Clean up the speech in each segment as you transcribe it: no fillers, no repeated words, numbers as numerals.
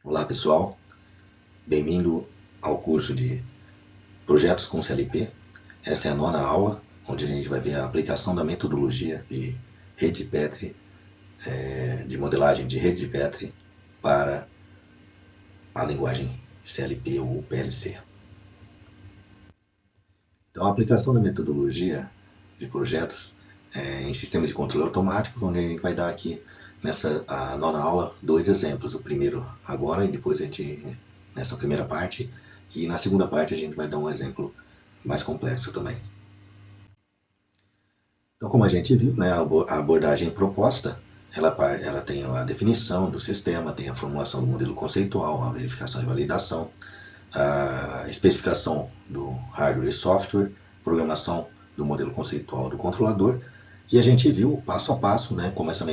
Olá pessoal, bem-vindo ao curso de Projetos com CLP. Essa é a 9ª aula, onde a gente vai ver a aplicação da metodologia de rede de Petri, de modelagem de rede de Petri para a linguagem CLP ou PLC. Então, a aplicação da metodologia de projetos em sistemas de controle automático, onde a gente vai dar aqui nessa 9ª aula 2 exemplos. O primeiro agora e depois a gente nessa primeira parte, e na segunda parte a gente vai dar um exemplo mais complexo também. Então, como a gente viu, né, a abordagem proposta, ela tem a definição do sistema, tem a formulação do modelo conceitual, a verificação e validação, a especificação do hardware e software, programação do modelo conceitual do controlador, e a gente viu passo a passo, né, como essa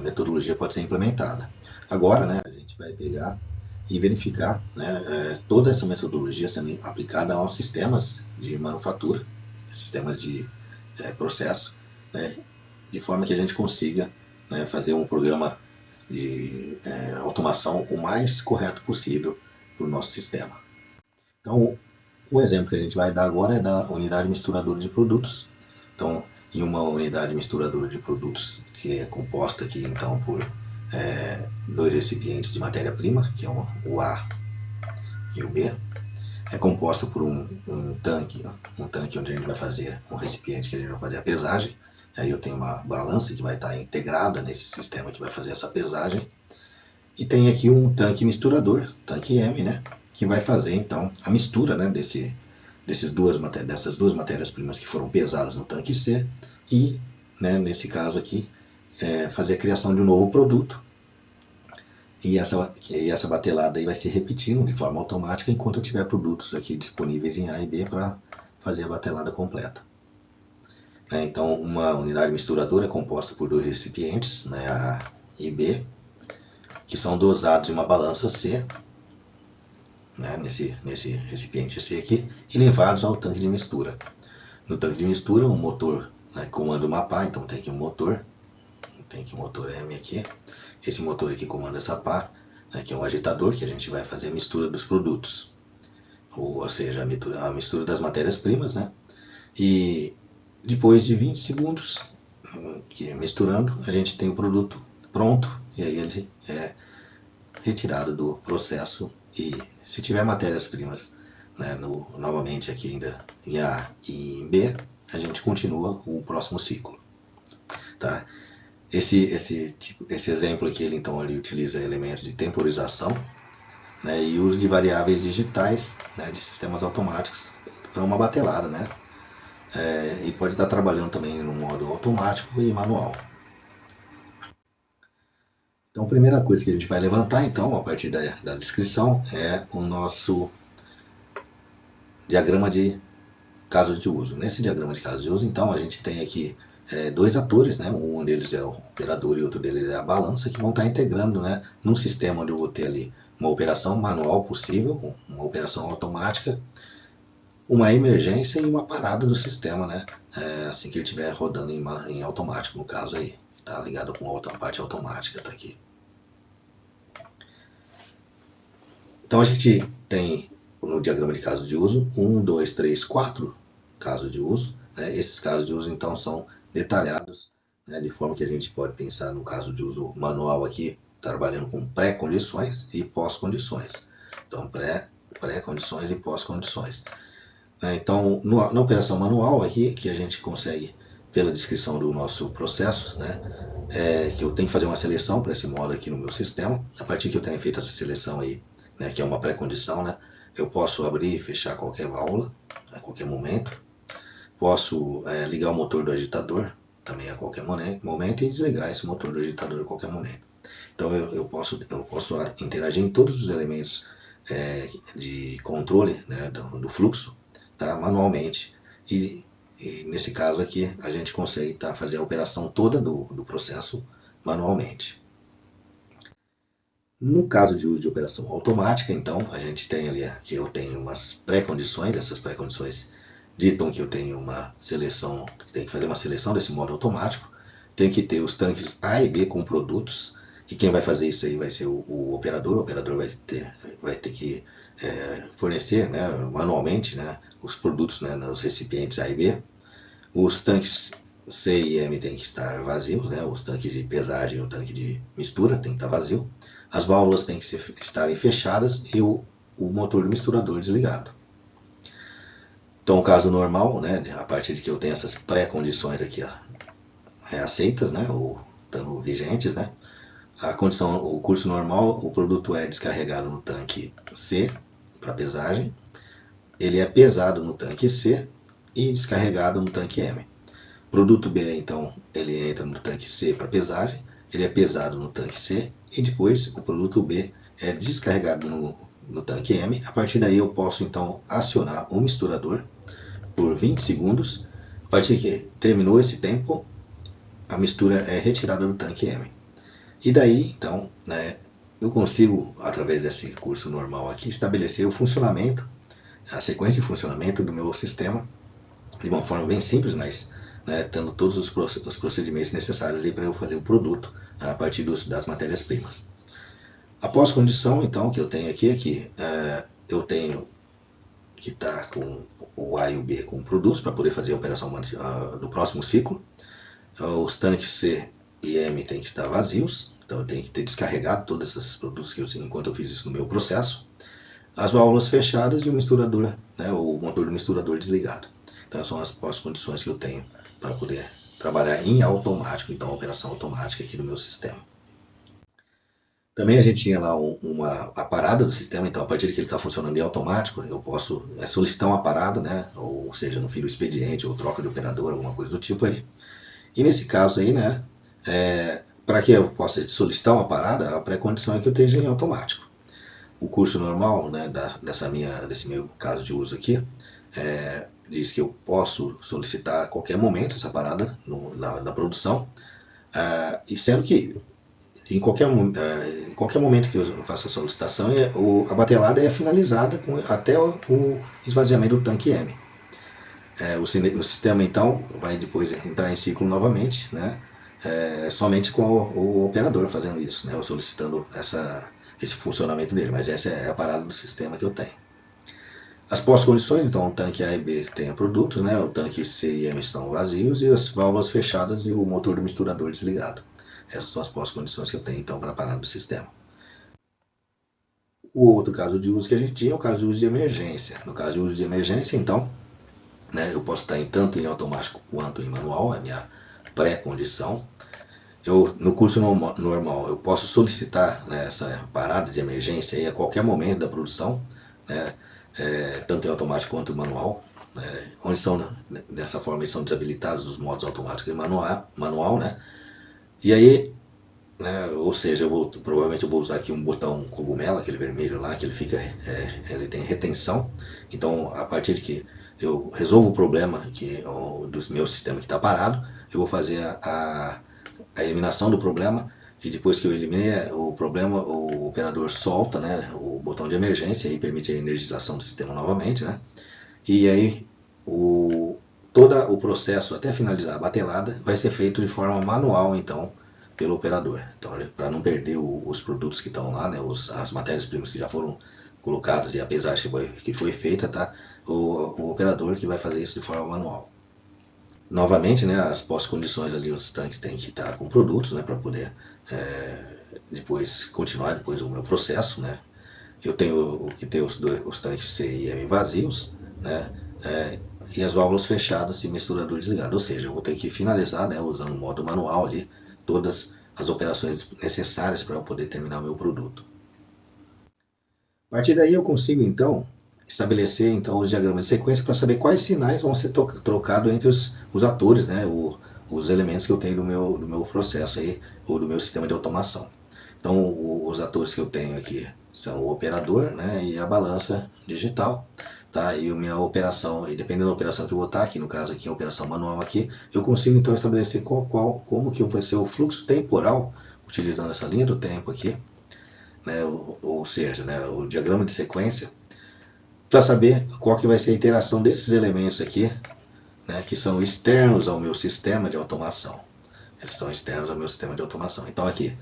metodologia pode ser implementada. Agora, né, a gente vai pegar e verificar, né, toda essa metodologia sendo aplicada aos sistemas de manufatura, sistemas de processo, né, de forma que a gente consiga, né, fazer um programa de automação o mais correto possível para o nosso sistema. Então, o exemplo que a gente vai dar agora é da unidade misturadora de produtos. Então, em uma unidade misturadora de produtos que é composta aqui então por dois recipientes de matéria-prima, que é o A e o B, é composta por um tanque onde a gente vai fazer, um recipiente que a gente vai fazer a pesagem. Aí eu tenho uma balança que vai estar integrada nesse sistema que vai fazer essa pesagem. E tem aqui um tanque misturador, tanque M, né, que vai fazer então a mistura, né, dessas duas matérias-primas que foram pesadas no tanque C e, né, nesse caso aqui, fazer a criação de um novo produto. E essa batelada aí vai se repetindo de forma automática enquanto eu tiver produtos aqui disponíveis em A e B para fazer a batelada completa. Então, uma unidade misturadora é composta por dois recipientes, né, A e B, que são dosados em uma balança C, né, nesse recipiente C aqui, e levados ao tanque de mistura. No tanque de mistura, um motor, né, comanda uma pá, então tem aqui um motor M aqui. Esse motor aqui comanda essa pá, né, que é um agitador, que a gente vai fazer a mistura dos produtos, ou seja, a mistura das matérias-primas, né? E depois de 20 segundos, misturando, a gente tem o produto pronto, e aí ele é retirado do processo. E se tiver matérias-primas, né, novamente aqui ainda em A e em B, a gente continua o próximo ciclo. Tá? Esse exemplo aqui, ele utiliza elementos de temporização, né, e uso de variáveis digitais, né, de sistemas automáticos para uma batelada, né, e pode estar trabalhando também no modo automático e manual. Então, a primeira coisa que a gente vai levantar, então, a partir da descrição, é o nosso diagrama de casos de uso. Nesse diagrama de casos de uso, então, a gente tem aqui dois atores, né? Um deles é o operador e outro deles é a balança, que vão estar integrando, né, num sistema onde eu vou ter ali uma operação manual possível, uma operação automática, uma emergência e uma parada do sistema, né, assim que ele estiver rodando em automático, no caso aí, está ligado com a parte automática, está aqui. Então a gente tem no diagrama de casos de uso 1, 2, 3, 4 casos de uso, né? Esses casos de uso então são detalhados, né, de forma que a gente pode pensar no caso de uso manual aqui, trabalhando com pré-condições e pós-condições. Então pré-condições e pós-condições. Então na operação manual aqui, que a gente consegue pela descrição do nosso processo, né, que eu tenho que fazer uma seleção para esse modo aqui no meu sistema. A partir que eu tenha feito essa seleção aí, né, que é uma pré-condição, né, eu posso abrir e fechar qualquer válvula a qualquer momento. Posso ligar o motor do agitador também a qualquer momento e desligar esse motor do agitador a qualquer momento. Então eu posso interagir em todos os elementos de controle, né, do fluxo, tá, manualmente. E nesse caso aqui a gente consegue fazer a operação toda do processo manualmente. No caso de uso de operação automática, então, a gente tem ali que eu tenho umas pré-condições, essas pré-condições ditam que eu tenho uma seleção, que tem que fazer uma seleção desse modo automático, tem que ter os tanques A e B com produtos, E quem vai fazer isso aí vai ser o operador vai ter que fornecer, né, manualmente, né, os produtos, né, nos recipientes A e B. Os tanques C e M têm que estar vazios, né, os tanques de pesagem e o tanque de mistura tem que estar vazio. As válvulas têm que estarem fechadas e o motor do misturador desligado. Então, o caso normal, né, a partir de que eu tenho essas pré-condições aqui aceitas, né, ou estando vigentes, né, o curso normal, o produto é descarregado no tanque C para pesagem, ele é pesado no tanque C e descarregado no tanque M. Produto B, então, ele entra no tanque C para pesagem, ele é pesado no tanque C e depois o produto B é descarregado no tanque M. A partir daí eu posso então acionar o misturador por 20 segundos. A partir que terminou esse tempo, a mistura é retirada do tanque M. E daí, então, né, eu consigo, através desse curso normal aqui, estabelecer o funcionamento, a sequência de funcionamento do meu sistema, de uma forma bem simples, mas né, tendo todos os procedimentos necessários para eu fazer o produto a partir das matérias-primas. A pós-condição, então, que eu tenho aqui é que eu tenho que estar com o A e o B com produtos para poder fazer a operação do próximo ciclo. Os tanques C e M têm que estar vazios, então eu tenho que ter descarregado todos esses produtos enquanto eu fiz isso no meu processo. As válvulas fechadas e o misturador, né, o motor do misturador desligado. Então são as pós-condições que eu tenho para poder trabalhar em automático, então a operação automática aqui do meu sistema. Também a gente tinha lá a parada do sistema, então a partir de que ele está funcionando em automático, eu posso solicitar uma parada, né, ou seja, no fim do expediente, ou troca de operador, alguma coisa do tipo aí. E nesse caso aí, né, para que eu possa solicitar uma parada, a pré-condição é que eu esteja em automático. O curso normal, né, desse meu caso de uso aqui, diz que eu posso solicitar a qualquer momento essa parada na produção, e sendo que em qualquer momento que eu faça a solicitação, a batelada é finalizada até o esvaziamento do tanque M. O sistema então vai depois entrar em ciclo novamente, né, somente com o operador fazendo isso, né, ou solicitando esse funcionamento dele, mas essa é a parada do sistema que eu tenho. As pós-condições, então o tanque A e B tem produtos, né, o tanque C e M estão vazios e as válvulas fechadas e o motor do misturador desligado. Essas são as pós-condições que eu tenho então para a parada do sistema. O outro caso de uso que a gente tinha é o caso de uso de emergência. No caso de uso de emergência, então, né, eu posso estar tanto em automático quanto em manual, é a minha pré-condição. No curso normal, eu posso solicitar, né, essa parada de emergência aí a qualquer momento da produção, né, tanto em automático quanto em manual, onde dessa forma são desabilitados os modos automáticos e manual, né? E aí, né, ou seja, provavelmente eu vou usar aqui um botão cogumelo, aquele vermelho lá, que ele tem retenção. Então, a partir de que eu resolvo o problema do meu sistema que está parado, eu vou fazer a eliminação do problema, e depois que eu eliminei o problema, o operador solta, né, o botão de emergência e permite a energização do sistema novamente, né? E aí todo o processo até finalizar a batelada vai ser feito de forma manual, então, pelo operador. Então, para não perder os produtos que estão lá, né, as matérias-primas que já foram colocadas e a pesagem que foi feita, tá? O operador que vai fazer isso de forma manual. Novamente, né, as pós-condições ali, os tanques têm que estar com produtos, né, para poder continuar depois o meu processo, né. Eu tenho que ter os tanques C e M vazios, né, e as válvulas fechadas e o misturador desligado. Ou seja, eu vou ter que finalizar, né, usando o modo manual ali, todas as operações necessárias para eu poder terminar o meu produto. A partir daí eu consigo então estabelecer então os diagramas de sequência para saber quais sinais vão ser trocados entre os atores, né, os elementos que eu tenho do meu processo aí, ou do meu sistema de automação. Então os atores que eu tenho aqui são o operador, né, e a balança digital, tá? E a minha operação, e dependendo da operação que eu vou estar aqui, no caso aqui a operação manual aqui, eu consigo então estabelecer como que vai ser o fluxo temporal, utilizando essa linha do tempo aqui, né, ou seja, né, o diagrama de sequência, para saber qual que vai ser a interação desses elementos aqui, né, que são externos ao meu sistema de automação. Eles são externos ao meu sistema de automação. Então aqui,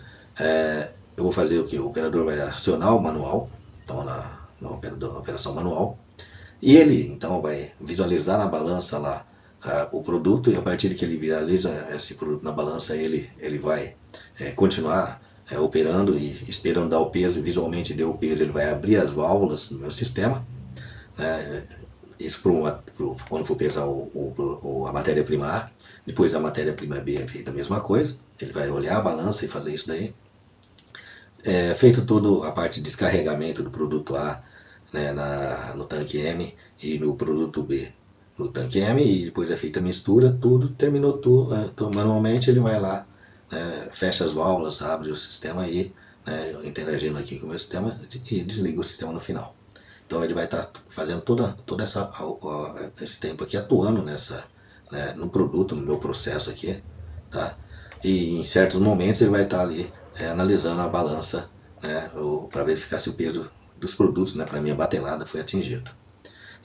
eu vou fazer o que? O operador vai acionar o manual, então na operação manual, e ele então vai visualizar na balança lá o produto, e a partir que ele visualiza esse produto na balança, ele vai continuar operando e esperando dar o peso. Visualmente deu o peso, ele vai abrir as válvulas no meu sistema, né? Isso quando for pesar a matéria-prima A. Depois a matéria-prima B é feita a mesma coisa, ele vai olhar a balança e fazer isso daí. Feito toda a parte de descarregamento do produto A, né, no tanque M, e no produto B no tanque M, e depois é feita a mistura, tudo, terminou tudo, então, manualmente ele vai lá, fecha as válvulas, abre o sistema e, interagindo aqui com o meu sistema, e desliga o sistema no final. Então ele vai estar fazendo todo esse tempo aqui atuando no produto, no meu processo aqui, tá? E em certos momentos ele vai estar ali analisando a balança, né, para verificar se o peso dos produtos, né, para minha batelada foi atingido.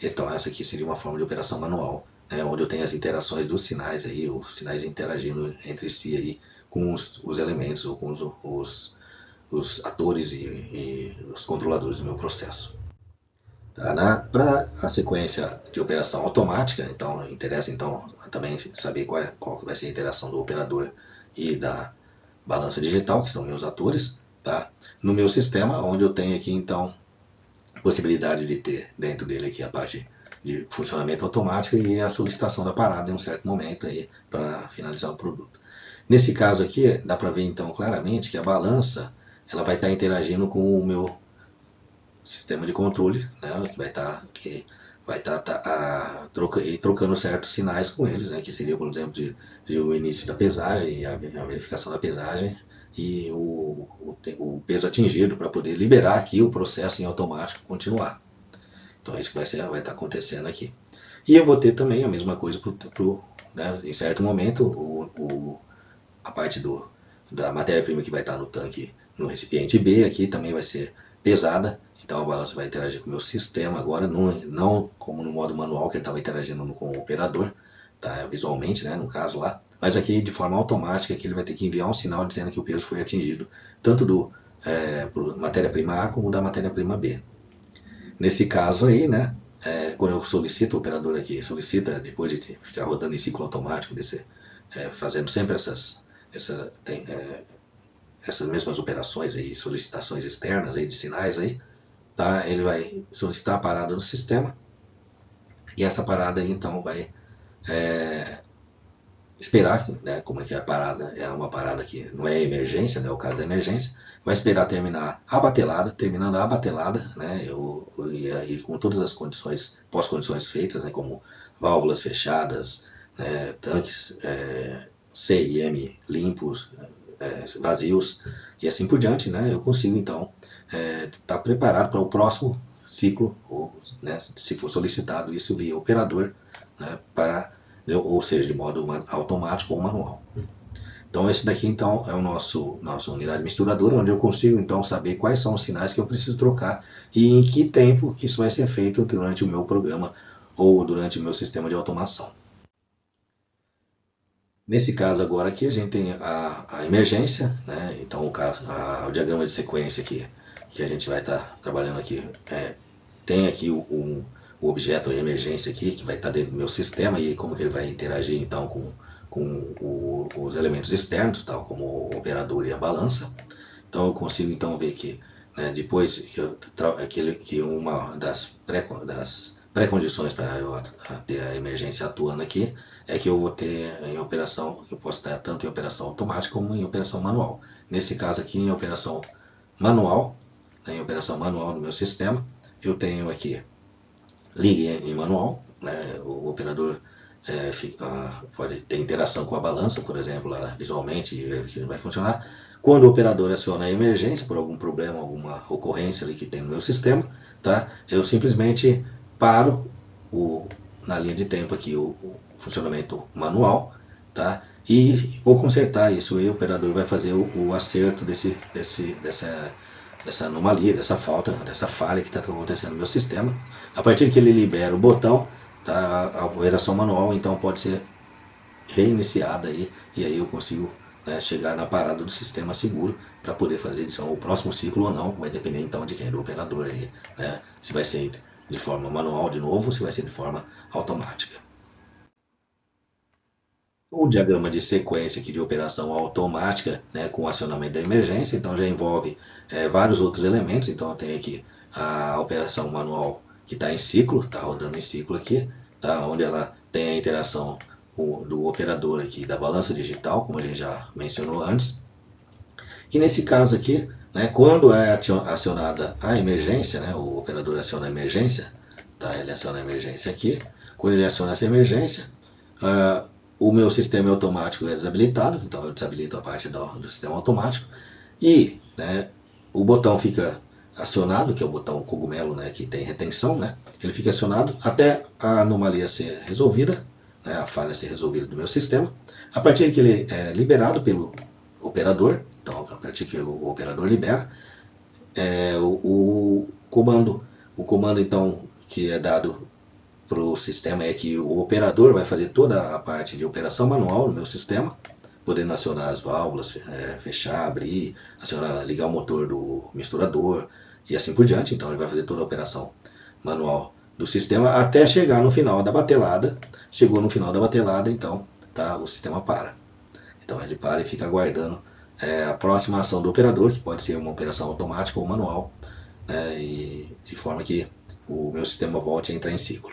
Então essa aqui seria uma forma de operação manual, né, onde eu tenho as interações dos sinais aí, os sinais interagindo entre si aí com os elementos ou com os atores e os controladores do meu processo. Tá? Para a sequência de operação automática, então interessa então também saber qual vai ser a interação do operador e da balança digital, que são meus atores, tá? No meu sistema, onde eu tenho aqui então possibilidade de ter dentro dele aqui a parte de funcionamento automático e a solicitação da parada em um certo momento aí para finalizar o produto. Nesse caso aqui, dá para ver então claramente que a balança ela vai estar interagindo com o meu sistema de controle, né, que vai estar trocando certos sinais com eles, né, que seria, por exemplo, de o início da pesagem, a verificação da pesagem e o peso atingido para poder liberar aqui o processo em automático continuar. Então é isso que vai estar acontecendo aqui. E eu vou ter também a mesma coisa né, em certo momento a parte da matéria-prima que vai estar no tanque, no recipiente B aqui também vai ser pesada. Então a balança vai interagir com o meu sistema agora, não como no modo manual que ele estava interagindo com o operador, tá, visualmente, né, no caso lá, mas aqui de forma automática que ele vai ter que enviar um sinal dizendo que o peso foi atingido, tanto do matéria-prima A como da matéria-prima B. Nesse caso aí, né, quando eu solicito, o operador aqui solicita, depois de ficar rodando em ciclo automático, fazendo sempre essas mesmas operações aí, solicitações externas aí de sinais aí, tá? Ele vai solicitar a parada do sistema e essa parada aí então vai esperar, né, como é que a parada é uma parada que não é emergência, né, o caso da emergência, vai esperar terminar a batelada, terminando a batelada, né, e aí com todas as condições, pós-condições feitas, né, como válvulas fechadas, né, tanques C e M limpos, vazios e assim por diante, né, eu consigo então estar preparado para o próximo ciclo, né, se for solicitado isso via operador, né, ou seja, de modo automático ou manual. Então esse daqui então é o nossa unidade misturadora, onde eu consigo então saber quais são os sinais que eu preciso trocar e em que tempo que isso vai ser feito durante o meu programa ou durante o meu sistema de automação. Nesse caso agora aqui a gente tem a emergência, né? Então o diagrama de sequência aqui que a gente vai estar trabalhando aqui tem aqui o objeto de emergência aqui que vai estar dentro do meu sistema e como que ele vai interagir então com os elementos externos, tal como o operador e a balança. Então eu consigo então ver que, né, depois que uma das pré-condições para eu ter a emergência atuando aqui é que eu vou ter em operação, que eu posso estar tanto em operação automática como em operação manual. Nesse caso aqui em operação manual, no meu sistema, eu tenho aqui ligue em manual, né, o operador pode ter interação com a balança, por exemplo, lá, visualmente, e ver que vai funcionar. Quando o operador aciona a emergência por algum problema, alguma ocorrência ali que tem no meu sistema, tá, eu simplesmente paro na linha de tempo aqui o funcionamento manual, tá, e vou consertar isso, e o operador vai fazer o acerto dessa anomalia, dessa falha que está acontecendo no meu sistema. A partir que ele libera o botão, tá, a operação manual então pode ser reiniciada aí, e aí eu consigo né, chegar na parada do sistema seguro para poder fazer então, o próximo ciclo ou não, vai depender então de quem, do operador aí, né, se vai ser de forma manual de novo ou se vai ser de forma automática. O diagrama de sequência aqui de operação automática, né, com acionamento da emergência, então já envolve vários outros elementos. Então eu tenho aqui a operação manual que está em ciclo, está rodando em ciclo aqui, tá, onde ela tem a interação do operador aqui da balança digital, como a gente já mencionou antes. E nesse caso aqui, né, quando é acionada a emergência, né, o operador aciona a emergência, tá, ele aciona a emergência aqui. Quando ele aciona essa emergência, o meu sistema automático é desabilitado, então eu desabilito a parte do sistema automático, e né, o botão fica acionado, que é o botão cogumelo, né, que tem retenção, né, ele fica acionado até a anomalia ser resolvida, né, a falha ser resolvida do meu sistema. A partir que ele é liberado pelo operador, então a partir que o operador libera, o comando então que é dado para o sistema é que o operador vai fazer toda a parte de operação manual no meu sistema, podendo acionar as válvulas, fechar, abrir, acionar, ligar o motor do misturador e assim por diante. Então ele vai fazer toda a operação manual do sistema até chegar no final da batelada. Chegou no final da batelada, então tá, o sistema para. Então ele para e fica aguardando a próxima ação do operador, que pode ser uma operação automática ou manual, né, e de forma que o meu sistema volte a entrar em ciclo.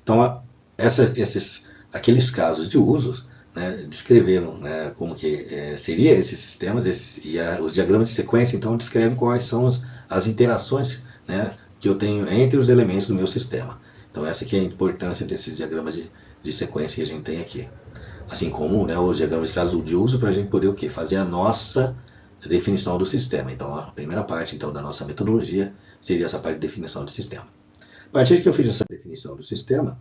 Então, aqueles casos de uso, né, descreveram, né, como que seria esses sistemas, os diagramas de sequência, então, descrevem quais são as interações, né, que eu tenho entre os elementos do meu sistema. Então, essa aqui é a importância desses diagramas de sequência que a gente tem aqui. Assim como, né, os diagramas de caso de uso, para a gente poder o quê? Fazer a nossa definição do sistema. Então, a primeira parte então, da nossa metodologia seria essa parte de definição de sistema. A partir que eu fiz essa definição do sistema,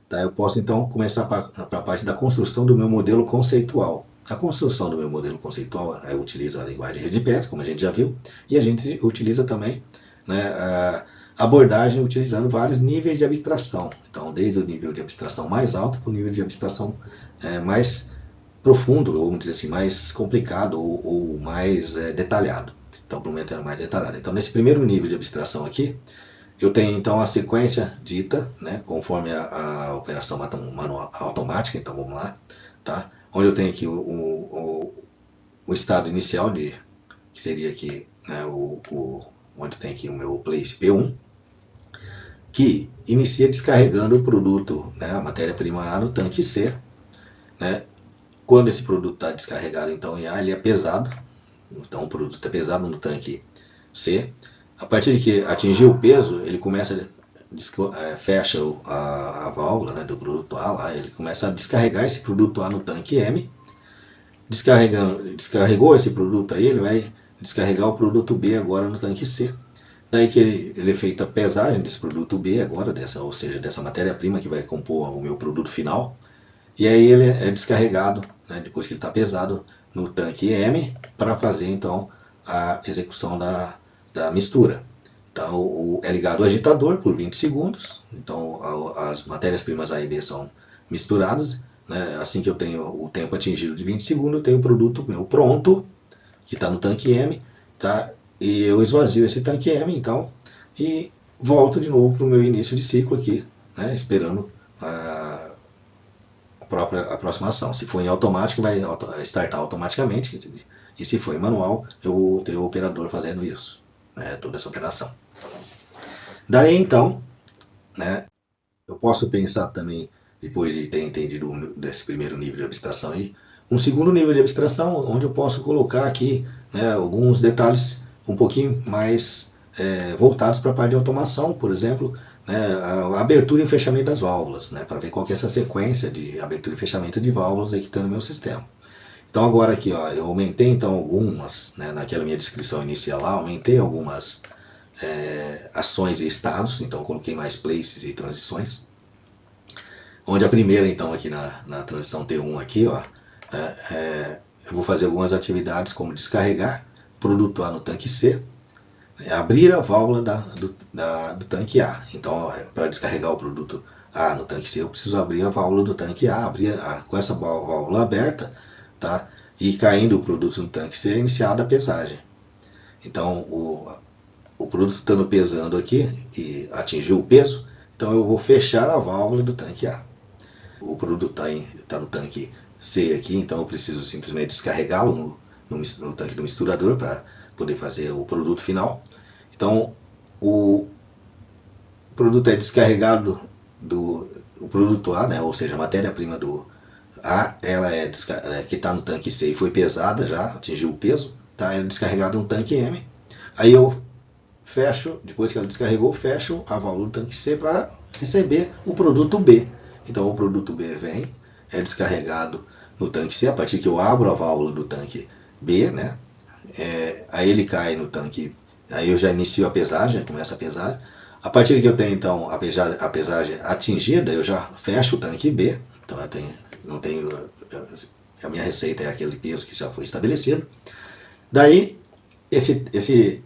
tá, eu posso então começar para a parte da construção do meu modelo conceitual. A construção do meu modelo conceitual utiliza a linguagem RedPath, como a gente já viu, e a gente utiliza também, né, a abordagem utilizando vários níveis de abstração. Então, desde o nível de abstração mais alto para o nível de abstração mais profundo, ou vamos dizer assim, mais complicado ou mais detalhado. Então, para o método mais detalhado. Então, nesse primeiro nível de abstração aqui, eu tenho então a sequência dita, né, conforme a operação manual automática, então vamos lá, tá? Onde eu tenho aqui o estado inicial, que seria aqui, né, onde tem aqui o meu place P1, que inicia descarregando o produto, né, a matéria-prima A no tanque C, né? Quando esse produto está descarregado então em A, ele é pesado, então o produto está pesado no tanque C. A partir de que atingir o peso, ele começa fecha a válvula, né, do produto A lá, ele começa a descarregar esse produto A no tanque M. Descarregou esse produto aí, ele vai descarregar o produto B agora no tanque C. Daí que ele é feita a pesagem desse produto B agora, ou seja, dessa matéria-prima que vai compor o meu produto final. E aí ele é descarregado, né, depois que ele está pesado, no tanque M, para fazer então a execução da mistura. Então é ligado o agitador por 20 segundos, então as matérias-primas A e B são misturadas, né, assim que eu tenho o tempo atingido de 20 segundos, eu tenho o produto meu pronto, que está no tanque M, tá, e eu esvazio esse tanque M então, e volto de novo para o meu início de ciclo aqui, né, esperando a próxima ação. Se for em automático, vai startar automaticamente, e se for em manual, eu vou ter o operador fazendo isso, né, toda essa operação. Daí então, né, eu posso pensar também, depois de ter entendido desse primeiro nível de abstração aí, um segundo nível de abstração, onde eu posso colocar aqui, né, alguns detalhes um pouquinho mais voltados para a parte de automação, por exemplo, né, a abertura e fechamento das válvulas, né, para ver qual que é essa sequência de abertura e fechamento de válvulas aí que está no meu sistema. Então agora aqui, ó, eu aumentei então algumas, né, naquela minha descrição inicial lá, aumentei algumas ações e estados, então coloquei mais places e transições. Onde a primeira então aqui na transição T1 aqui, ó, eu vou fazer algumas atividades como descarregar produto A no tanque C, abrir a válvula do tanque A. Então, para descarregar o produto A no tanque C, eu preciso abrir a válvula do tanque A, com essa válvula aberta, tá? e caindo o produto no tanque C, é iniciada a pesagem. Então, o produto estando pesando aqui e atingiu o peso, então eu vou fechar a válvula do tanque A. O produto está no tanque C aqui, então eu preciso simplesmente descarregá-lo no tanque do misturador para poder fazer o produto final. Então, o produto é descarregado o produto A, né, ou seja, a matéria-prima do A, ela que está no tanque C e foi pesada já, atingiu o peso, tá? Ela é descarregada no tanque M. Aí eu fecho, depois que ela descarregou, fecho a válvula do tanque C para receber o produto B. Então o produto B vem, é descarregado no tanque C, a partir que eu abro a válvula do tanque B, né? Aí ele cai no tanque, aí eu já inicio a pesagem, começa a pesagem. A partir que eu tenho então a pesagem atingida, eu já fecho o tanque B, então a minha receita é aquele peso que já foi estabelecido. Daí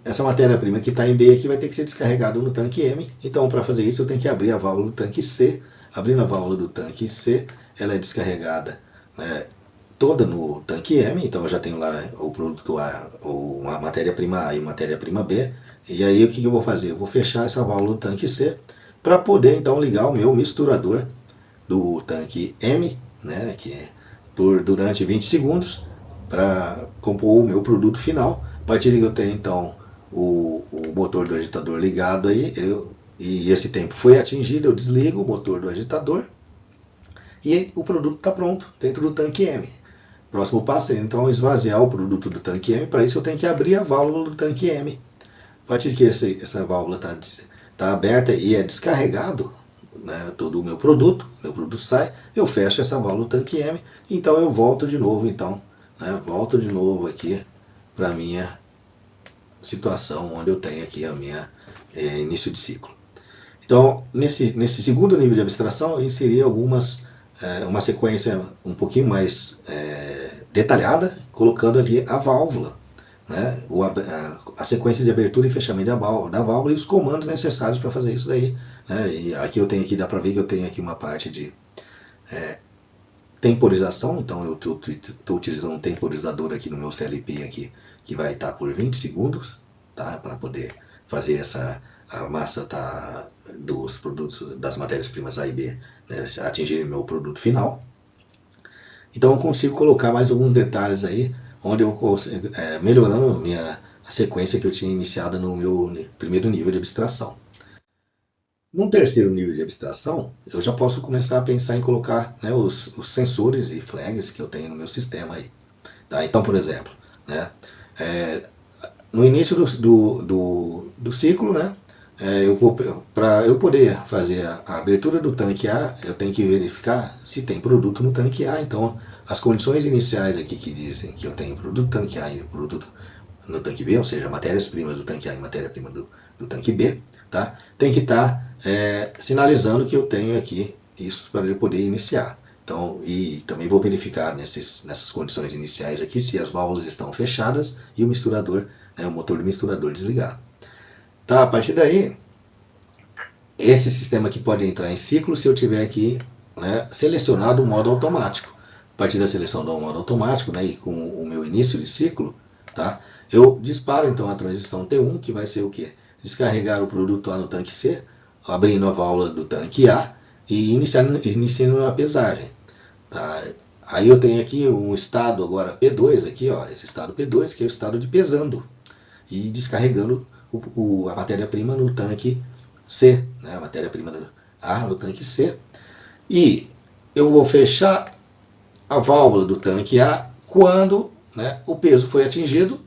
essa matéria-prima que está em B aqui vai ter que ser descarregada no tanque M. Então, para fazer isso, eu tenho que abrir a válvula do tanque C. Abrindo a válvula do tanque C, ela é descarregada, né, toda no tanque M. Então, eu já tenho lá o produto A, a matéria-prima A e matéria-prima B. E aí, o que eu vou fazer? Eu vou fechar essa válvula do tanque C para poder, então, ligar o meu misturador do tanque M, né, durante 20 segundos para compor o meu produto final. A partir que eu tenho então o motor do agitador ligado aí, e esse tempo foi atingido, eu desligo o motor do agitador e o produto está pronto dentro do tanque M. Próximo passo é então esvaziar o produto do tanque M. Para isso eu tenho que abrir a válvula do tanque M. A partir que essa válvula está aberta e é descarregado, né, todo o meu produto sai, eu fecho essa válvula do tanque M. Então eu volto de novo, volto de novo aqui para a minha situação onde eu tenho aqui a minha início de ciclo. Então, nesse segundo nível de abstração, eu inseri uma sequência um pouquinho mais detalhada, colocando ali a válvula, né, a sequência de abertura e fechamento da válvula e os comandos necessários para fazer isso daí. Né, e aqui dá para ver que eu tenho aqui uma parte de temporização, então eu estou utilizando um temporizador aqui no meu CLP aqui, que vai estar por 20 segundos, tá? Para poder fazer a massa dos produtos, das matérias-primas A e B, né, atingir o meu produto final. Então eu consigo colocar mais alguns detalhes aí, onde eu consigo, melhorando a sequência que eu tinha iniciado no meu primeiro nível de abstração. Num terceiro nível de abstração, eu já posso começar a pensar em colocar, né, os sensores e flags que eu tenho no meu sistema aí. Tá? Então, por exemplo, né, no início do ciclo, né, para eu poder fazer a abertura do tanque A, eu tenho que verificar se tem produto no tanque A. Então, as condições iniciais aqui que dizem que eu tenho produto no tanque A e produto no tanque B, ou seja, matérias-primas do tanque A e matéria-prima do tanque B, tá? Tem que estar sinalizando que eu tenho aqui isso para ele poder iniciar. Então, e também vou verificar nessas condições iniciais aqui se as válvulas estão fechadas e o misturador, né, o motor do misturador desligado. Tá, a partir daí, esse sistema aqui pode entrar em ciclo se eu tiver aqui, né, selecionado o modo automático. A partir da seleção do modo automático, né, e com o meu início de ciclo, tá, eu disparo então a transição T1, que vai ser o quê? Descarregar o produto A no tanque C, abrindo a válvula do tanque A e iniciando a pesagem. Tá? Aí eu tenho aqui um estado agora P2, aqui, ó, esse estado P2, que é o estado de pesando e descarregando a matéria-prima no tanque C, né, a matéria-prima A no tanque C. E eu vou fechar a válvula do tanque A quando, né, o peso foi atingido,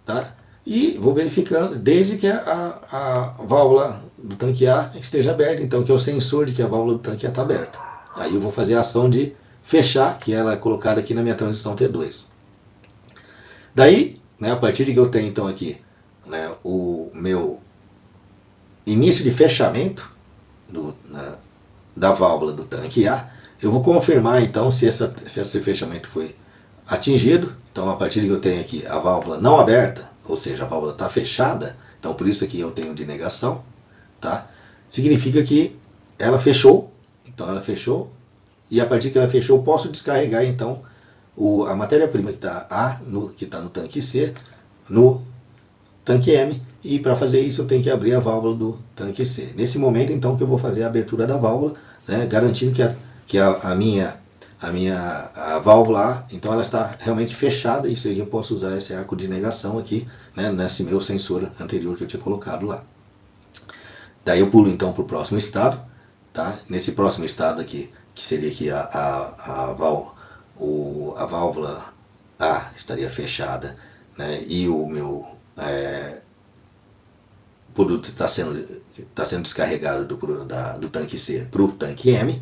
tá? E vou verificando desde que a válvula do tanque A esteja aberta, então que é o sensor de que a válvula do tanque A está aberta. Aí eu vou fazer a ação de fechar, que ela é colocada aqui na minha transição T2. Daí, né, a partir de que eu tenho então aqui, né, o meu início de fechamento da válvula do tanque A, eu vou confirmar então se esse fechamento foi atingido. Então, a partir de que eu tenho aqui a válvula não aberta, ou seja, a válvula está fechada, então por isso aqui eu tenho de negação, tá? Significa que ela fechou, então ela fechou, e a partir que ela fechou, eu posso descarregar então a matéria-prima que está no tanque C, no tanque M, e para fazer isso eu tenho que abrir a válvula do tanque C. Nesse momento então que eu vou fazer a abertura da válvula, né, garantindo que a minha válvula A, então ela está realmente fechada. Isso aí eu posso usar esse arco de negação aqui, né, nesse meu sensor anterior que eu tinha colocado lá. Daí eu pulo então para o próximo estado, tá? Nesse próximo estado aqui, que seria aqui a válvula A estaria fechada, né, e o meu produto está sendo descarregado do tanque C para o tanque M,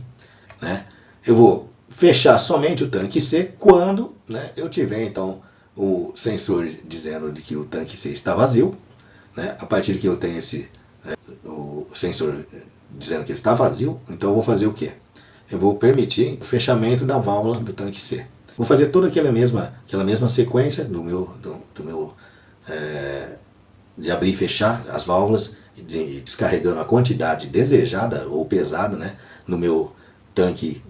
né? Eu vou fechar somente o tanque C quando, né, eu tiver então o sensor dizendo de que o tanque C está vazio, né? A partir que eu tenho o sensor dizendo que ele está vazio, então eu vou fazer o quê? Eu vou permitir o fechamento da válvula do tanque C. Vou fazer toda aquela mesma sequência de abrir e fechar as válvulas, descarregando a quantidade desejada ou pesada, né, no meu tanque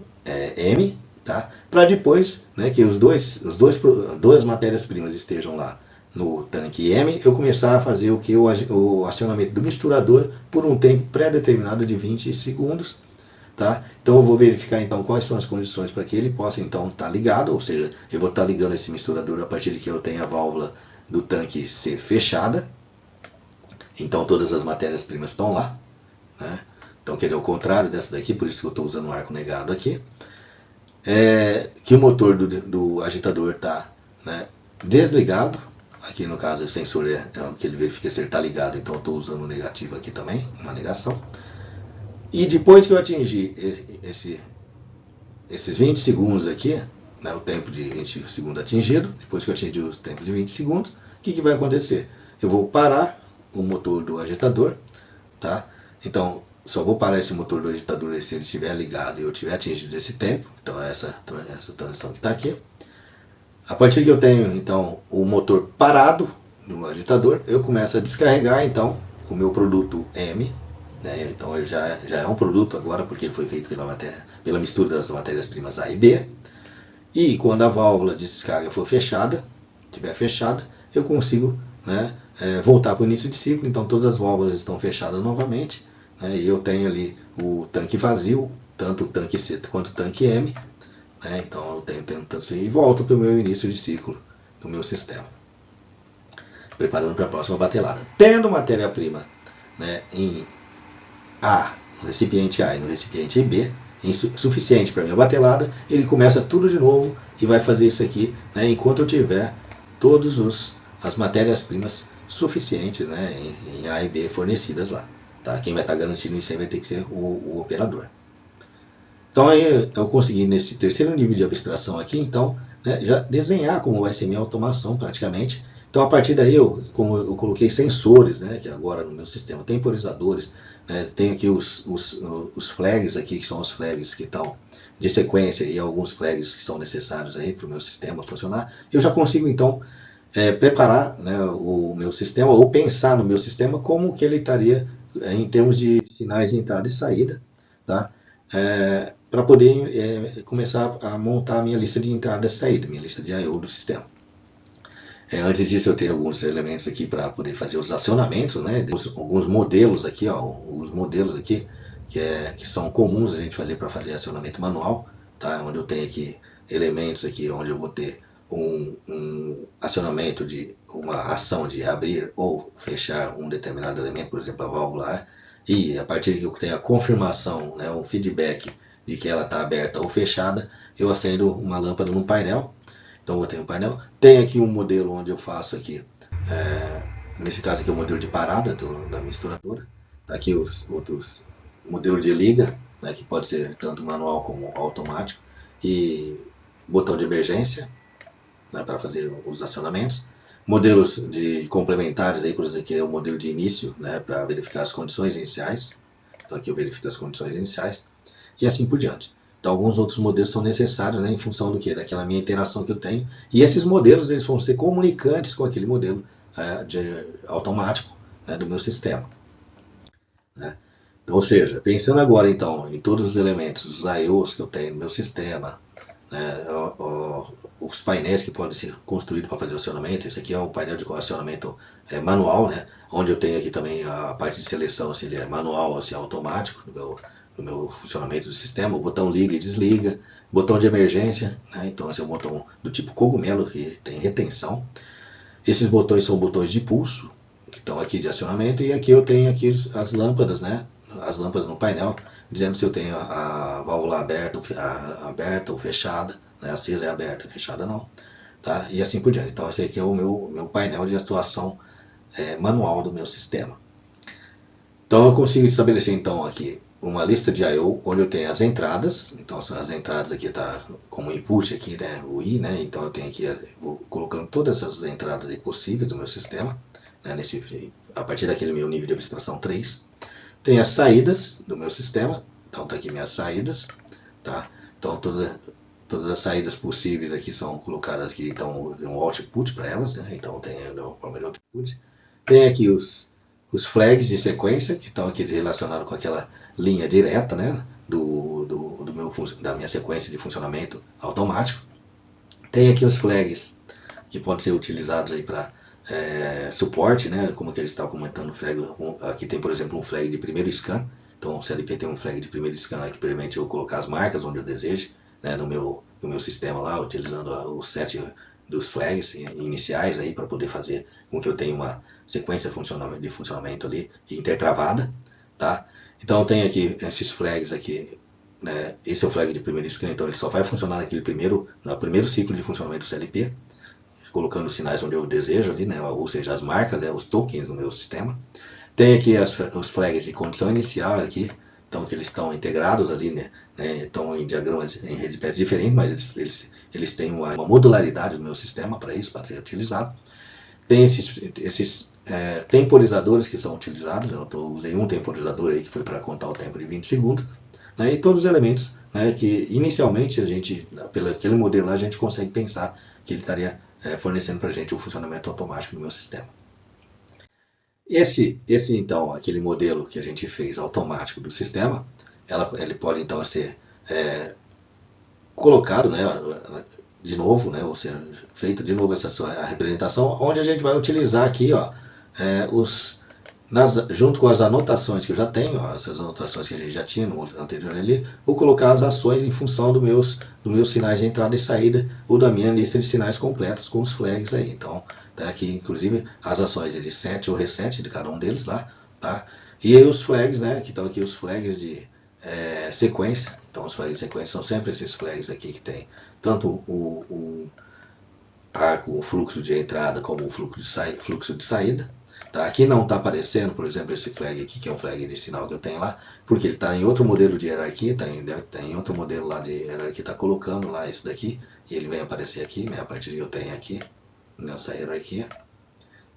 M, tá? Para depois, né, que duas matérias-primas estejam lá no tanque M, eu começar a fazer o acionamento do misturador por um tempo pré-determinado de 20 segundos. Tá? Então eu vou verificar então quais são as condições para que ele possa então estar ligado, ou seja, eu vou estar ligando esse misturador a partir de que eu tenha a válvula do tanque C fechada. Então todas as matérias-primas estão lá, né? Então quer dizer, o contrário dessa daqui, por isso que eu estou usando o arco negado aqui. Que o motor do agitador está, né, desligado. Aqui no caso o sensor que ele verifica se ele está ligado, então eu estou usando o negativo aqui também, uma negação. E depois que eu atingir esses 20 segundos aqui, né, o tempo de 20 segundos atingido, depois que eu atingir o tempo de 20 segundos, o que vai acontecer? Eu vou parar o motor do agitador, tá? Então, só vou parar esse motor do agitador se ele estiver ligado e eu tiver atingido esse tempo. Então, essa transição que está aqui. A partir que eu tenho, então, o motor parado no agitador, eu começo a descarregar, então, o meu produto M, né? Então ele já é um produto agora, porque ele foi feito pela mistura das matérias-primas A e B. E quando a válvula de descarga for estiver fechada, eu consigo, né, voltar para o início de ciclo. Então todas as válvulas estão fechadas novamente, né, e eu tenho ali o tanque vazio, tanto o tanque C quanto o tanque M. Né, então eu tenho tanto assim, e volto para o meu início de ciclo do meu sistema, preparando para a próxima batelada. Tendo matéria-prima, né, em A, no recipiente A e no recipiente B, suficiente para minha batelada, ele começa tudo de novo e vai fazer isso aqui, né, enquanto eu tiver todas as matérias-primas suficientes, né, em A e B fornecidas lá. Tá? Quem vai estar garantindo isso aí vai ter que ser o operador. Então aí eu consegui nesse terceiro nível de abstração aqui, então, né, já desenhar como vai ser minha automação praticamente. Então a partir daí, como eu coloquei sensores, né, que agora no meu sistema, temporizadores, né, tem aqui os flags aqui, que são os flags que estão de sequência e alguns flags que são necessários aí para o meu sistema funcionar. Eu já consigo então preparar, né, o meu sistema, ou pensar no meu sistema como que ele estaria em termos de sinais de entrada e saída, tá? Para poder começar a montar a minha lista de entrada e saída, minha lista de I/O do sistema. Antes disso eu tenho alguns elementos aqui para poder fazer os acionamentos, né? Alguns modelos aqui, ó, os modelos aqui que são comuns a gente fazer para fazer acionamento manual, tá? Onde eu tenho aqui elementos aqui onde eu vou ter um acionamento de uma ação de abrir ou fechar um determinado elemento, por exemplo a válvula A, e a partir que eu tenho a confirmação, né, um feedback de que ela está aberta ou fechada, eu acendo uma lâmpada no painel. Então eu tenho um painel, tem aqui um modelo onde eu faço aqui, nesse caso aqui é o modelo de parada da misturadora, aqui os outros modelos de liga, né, que pode ser tanto manual como automático, e botão de emergência, né, para fazer os acionamentos, modelos de complementares, aí, por exemplo, aqui é o modelo de início, né, para verificar as condições iniciais, então aqui eu verifico as condições iniciais, e assim por diante. Então alguns outros modelos são necessários, né, em função do que? Daquela minha interação que eu tenho. E esses modelos eles vão ser comunicantes com aquele modelo automático, né, do meu sistema. Né? Ou seja, pensando agora então em todos os elementos, os I/Os que eu tenho no meu sistema, né, os painéis que podem ser construídos para fazer o acionamento. Esse aqui é um painel de acionamento manual, né, onde eu tenho aqui também a parte de seleção, se ele é manual ou se é automático, no meu funcionamento do sistema. O botão liga e desliga, botão de emergência, né, então esse é um botão do tipo cogumelo que tem retenção. Esses botões são botões de pulso, que estão aqui de acionamento, e aqui eu tenho aqui as lâmpadas, né, as lâmpadas no painel, dizendo se eu tenho a válvula aberta ou fechada, né, acesa é aberta, fechada não, tá? E assim por diante. Então esse aqui é o meu painel de atuação manual do meu sistema. Então eu consigo estabelecer então aqui uma lista de I/O onde eu tenho as entradas. Então as entradas aqui tá como input aqui, né, o I, né? Então eu tenho aqui vou colocando todas essas entradas aí possíveis do meu sistema, né, a partir daquele meu nível de abstração 3. Tem as saídas do meu sistema, então tá aqui minhas saídas, tá? Então todas as saídas possíveis aqui são colocadas aqui, então um output para elas, né? Então tem o primeiro output. Tem aqui os flags de sequência, que estão aqui relacionados com aquela linha direta, né? Da minha sequência de funcionamento automático. Tem aqui os flags que podem ser utilizados aí para suporte, né? Como que eles estavam comentando, flag, aqui tem, por exemplo, um flag de primeiro scan. Então o CLP tem um flag de primeiro scan que permite eu colocar as marcas onde eu desejo, né, no meu sistema lá, utilizando o set dos flags iniciais aí para poder fazer com que eu tenha uma sequência de funcionamento ali intertravada, tá? Então tem aqui esses flags aqui, né? Esse é o flag de primeiro scan, então ele só vai funcionar no primeiro ciclo de funcionamento do CLP, colocando os sinais onde eu desejo ali, né? Ou seja, as marcas, os tokens do meu sistema. Tem aqui os flags de condição inicial aqui, então que eles estão integrados ali, né? Estão em diagramas em redes pés diferentes, mas eles têm uma modularidade do meu sistema para isso, para ser utilizado. Tem esses temporizadores que são utilizados, eu usei um temporizador aí que foi para contar o tempo de 20 segundos, né? E todos os elementos, né, que inicialmente a gente, pelo aquele modelo lá, a gente consegue pensar que ele estaria fornecendo para a gente o funcionamento automático do meu sistema. Esse então, aquele modelo que a gente fez automático do sistema, ele pode então ser colocado, né, de novo, né, ou seja, feita de novo a representação, onde a gente vai utilizar aqui, ó, junto com as anotações que eu já tenho, ó, essas anotações que a gente já tinha no anterior ali, vou colocar as ações em função dos meus sinais de entrada e saída, ou da minha lista de sinais completos com os flags aí. Então, tá aqui, inclusive, as ações de set ou reset de cada um deles lá, tá? E aí os flags, né, que estão aqui os flags de sequência. Então, os flags de sequência são sempre esses flags aqui que tem tanto o fluxo de entrada como o fluxo de saída. Tá? Aqui não está aparecendo, por exemplo, esse flag aqui, que é um flag de sinal que eu tenho lá, porque ele está em outro modelo de hierarquia, está em outro modelo lá de hierarquia, está colocando lá isso daqui, e ele vem aparecer aqui, né, a partir que eu tenho aqui, nessa hierarquia,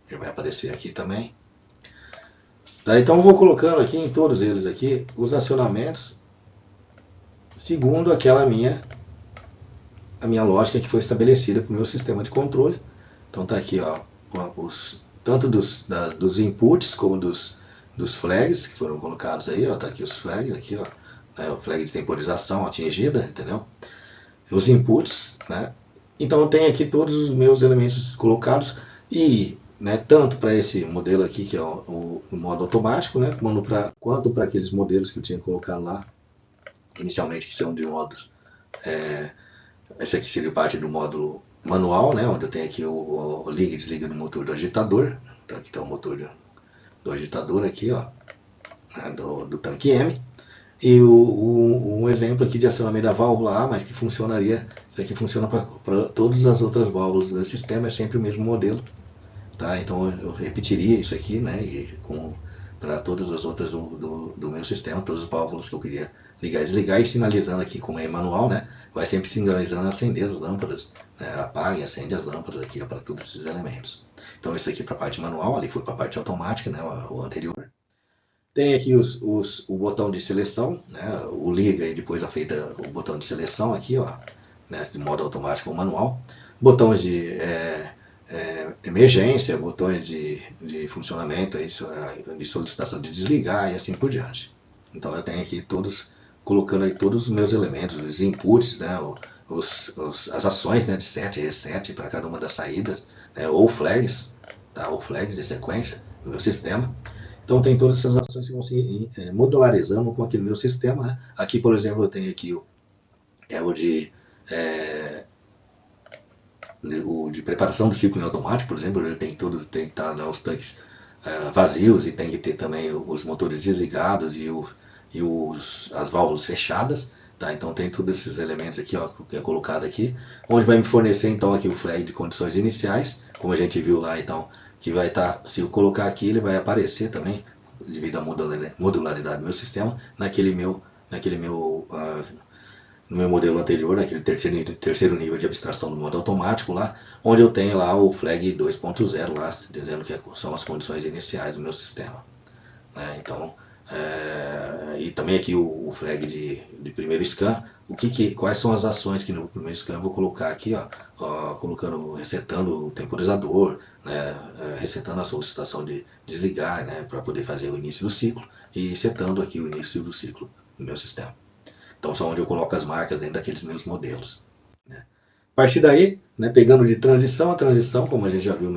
ele vai aparecer aqui também. Tá? Então eu vou colocando aqui em todos eles aqui, os acionamentos, segundo a minha lógica que foi estabelecida para o meu sistema de controle. Então tá aqui, ó, tanto dos inputs como dos flags que foram colocados aí, ó, tá aqui os flags, aqui, ó, né, o flag de temporização atingida, entendeu? Os inputs, né? Então tem aqui todos os meus elementos colocados e, né, tanto para esse modelo aqui que é o modo automático, né, quanto para aqueles modelos que eu tinha colocado lá inicialmente, que são de modos. Esse aqui seria parte do módulo manual, né, onde eu tenho aqui o liga e desliga do motor do agitador. Então aqui está o motor do agitador aqui, ó, né, do tanque M. E um exemplo aqui de acionamento da válvula A, mas que funcionaria, isso aqui funciona para todas as outras válvulas do sistema, é sempre o mesmo modelo. Tá? Então eu repetiria isso aqui, né, para todas as outras do meu sistema, todas as válvulas que eu queria ligar e desligar, e sinalizando aqui, como é manual, né, vai sempre sinalizando acender as lâmpadas, né, apaga e acende as lâmpadas aqui para todos esses elementos. Então isso aqui para a parte manual, ali foi para a parte automática, né, o anterior. Tem aqui o botão de seleção, né, o liga e depois já feita o botão de seleção aqui, ó, né, de modo automático ou manual. Botões de emergência, botões de funcionamento, de solicitação de desligar e assim por diante. Então eu tenho aqui todos, colocando aí todos os meus elementos, os inputs, né, as ações, né, de set e reset para cada uma das saídas, né, ou flags, tá, ou flags de sequência no meu sistema. Então tem todas essas ações que vão se modularizando com aquele meu sistema, né? Aqui, por exemplo, eu tenho aqui o de é, o de preparação do ciclo em automático, por exemplo, ele tem que estar os tanques vazios e tem que ter também os motores desligados as válvulas fechadas. Tá? Então tem todos esses elementos aqui, ó, que é colocado aqui, onde vai me fornecer então aqui o flag de condições iniciais, como a gente viu lá, então, que vai estar, se eu colocar aqui, ele vai aparecer também, devido à modularidade do meu sistema, no meu modelo anterior, aquele terceiro nível de abstração do modo automático lá, onde eu tenho lá o flag 2.0 lá, dizendo que são as condições iniciais do meu sistema. Né? Então, e também aqui o flag de primeiro scan, quais são as ações que no primeiro scan eu vou colocar aqui, resetando o temporizador, né, resetando a solicitação de desligar, né, para poder fazer o início do ciclo e setando aqui o início do ciclo no meu sistema. Então, são onde eu coloco as marcas dentro daqueles meus modelos. Né? A partir daí, né, pegando de transição a transição, como a gente já viu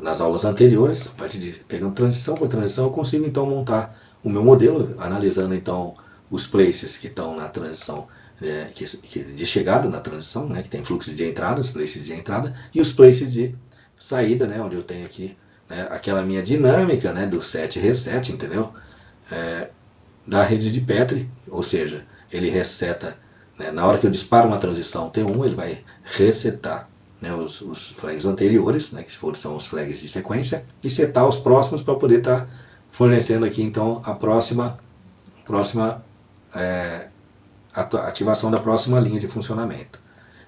nas aulas anteriores, a partir de pegando transição por transição, eu consigo então montar o meu modelo, analisando então os places que estão na transição, de chegada na transição, né, que tem fluxo de entrada, os places de entrada, e os places de saída, né, onde eu tenho aqui, né, aquela minha dinâmica, né, do set reset, entendeu? Da rede de Petri, ou seja, ele reseta, né, na hora que eu disparo uma transição T1, ele vai resetar, né, os flags anteriores, né, que são os flags de sequência, e setar os próximos para poder estar fornecendo aqui então a próxima ativação da próxima linha de funcionamento.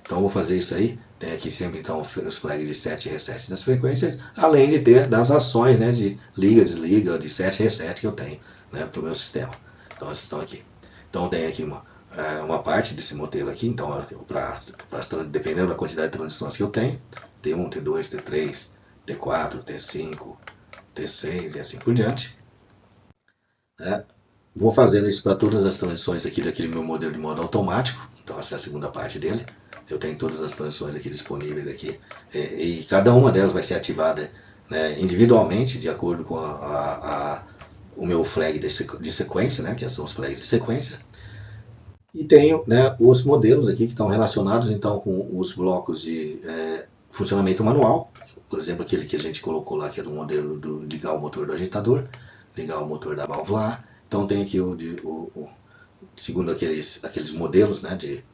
Então eu vou fazer isso aí, tem aqui sempre então os flags de set e reset das frequências, além de ter das ações, né, de liga, desliga, de set e reset que eu tenho, né, para o meu sistema. Então essas estão aqui. Então tem aqui uma parte desse modelo aqui, então dependendo da quantidade de transições que eu tenho, T1, T2, T3, T4, T5, T6 e assim por diante. Né? Vou fazendo isso para todas as transições aqui daquele meu modelo de modo automático. Então essa é a segunda parte dele. Eu tenho todas as transições aqui disponíveis aqui. E cada uma delas vai ser ativada, né, individualmente, de acordo com o meu flag de sequência, né, que são os flags de sequência. E tenho, né, os modelos aqui que estão relacionados então com os blocos de funcionamento manual. Por exemplo, aquele que a gente colocou lá, que é do modelo do ligar o motor do agitador, ligar o motor da válvula A. Então tem aqui segundo aqueles modelos, né, de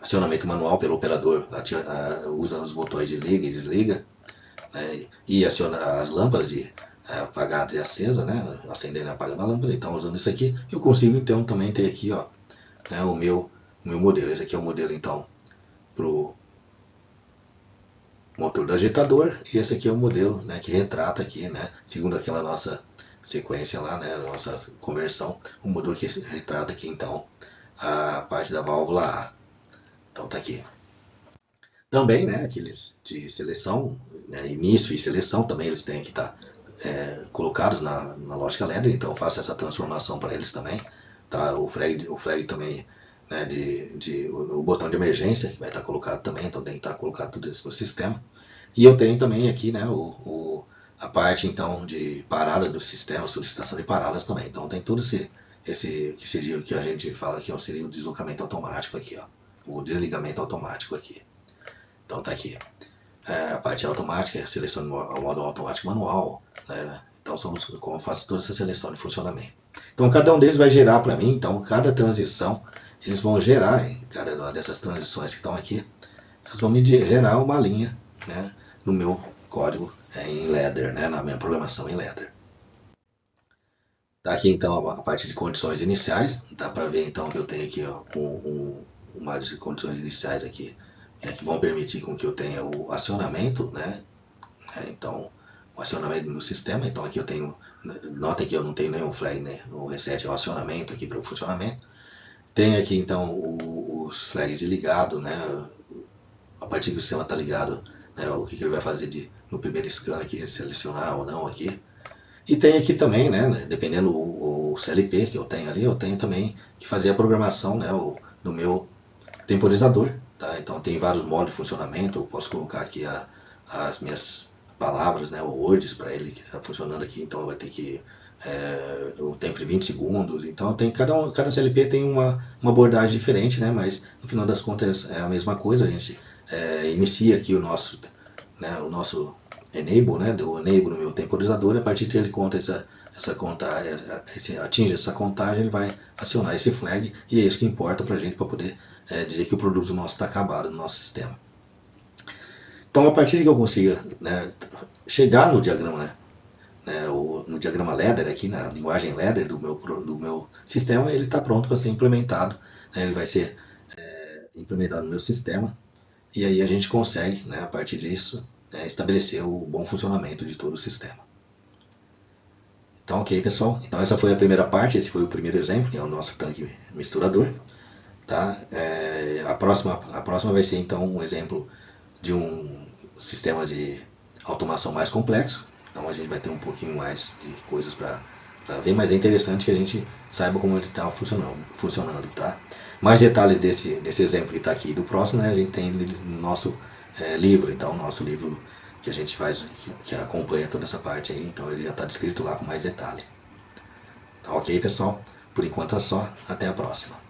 acionamento manual pelo operador, usa os botões de liga e desliga, né, e aciona as lâmpadas de apagada e acesa, né, acendendo e apagando a lâmpada. Então usando isso aqui, eu consigo então também ter aqui, ó, né, o meu modelo. Esse aqui é o modelo então para o motor do agitador, e esse aqui é o modelo, né, que retrata aqui, né, segundo aquela nossa sequência lá, né, nossa conversão, o modelo que retrata aqui então a parte da válvula A. Então tá aqui. Também, né, aqueles de seleção, né, início e seleção, também eles têm que estar colocados na lógica ladder, então eu faço essa transformação para eles também. Tá? O flag também, né, o botão de emergência que vai estar colocado também, então tem que estar colocado tudo isso no sistema. E eu tenho também aqui, né, a parte então de parada do sistema, solicitação de paradas também. Então tem tudo esse que seria o que a gente fala que seria o deslocamento automático aqui, ó, o desligamento automático aqui. Então tá aqui. A parte automática, seleção ao modo automático manual, né? Então como eu faço toda essa seleção de funcionamento. Então cada um deles vai gerar para mim, então cada transição, eles vão gerar, cada uma dessas transições que estão aqui, elas vão me gerar uma linha, né, no meu código em ladder, né, na minha programação em ladder. Tá aqui então a parte de condições iniciais, dá para ver então que eu tenho aqui, ó, uma de condições iniciais aqui, que vão permitir com que eu tenha o acionamento, né? Então, o acionamento do sistema. Então aqui eu tenho, nota que eu não tenho nenhum flag, né? O reset é o acionamento aqui para o funcionamento. Tem aqui então os flags de ligado, né? A partir que o sistema está ligado, né? O que ele vai fazer no primeiro scan aqui, selecionar ou não aqui. E tem aqui também, né, dependendo o CLP que eu tenho ali, eu tenho também que fazer a programação, né, do meu temporizador. Tá? Então tem vários modos de funcionamento, eu posso colocar aqui as minhas palavras, né, words para ele que está funcionando aqui, então vai ter que o tempo de 20 segundos, então tem cada CLP tem uma abordagem diferente, né, mas no final das contas é a mesma coisa, a gente inicia aqui o nosso enable, né, do enable no meu temporizador, a partir que ele conta atinge essa contagem, ele vai acionar esse flag e é isso que importa para a gente para poder dizer que o produto nosso está acabado no nosso sistema. Então, a partir de que eu consiga, né, chegar no diagrama, né, no diagrama ladder aqui, na linguagem ladder do meu sistema, ele está pronto para ser implementado, né, ele vai ser implementado no meu sistema e aí a gente consegue, né, a partir disso, estabelecer o bom funcionamento de todo o sistema. Então, ok, pessoal. Então, essa foi a primeira parte, esse foi o primeiro exemplo, que é o nosso tanque misturador. Tá? A próxima vai ser, então, um exemplo de um sistema de automação mais complexo. Então, a gente vai ter um pouquinho mais de coisas para ver, mas é interessante que a gente saiba como ele está funcionando. Tá? Mais detalhes desse exemplo que está aqui e do próximo, né, a gente tem no nosso livro. Então, nosso livro que a gente faz, que acompanha toda essa parte aí, então ele já está descrito lá com mais detalhe. Tá ok, pessoal? Por enquanto é só. Até a próxima.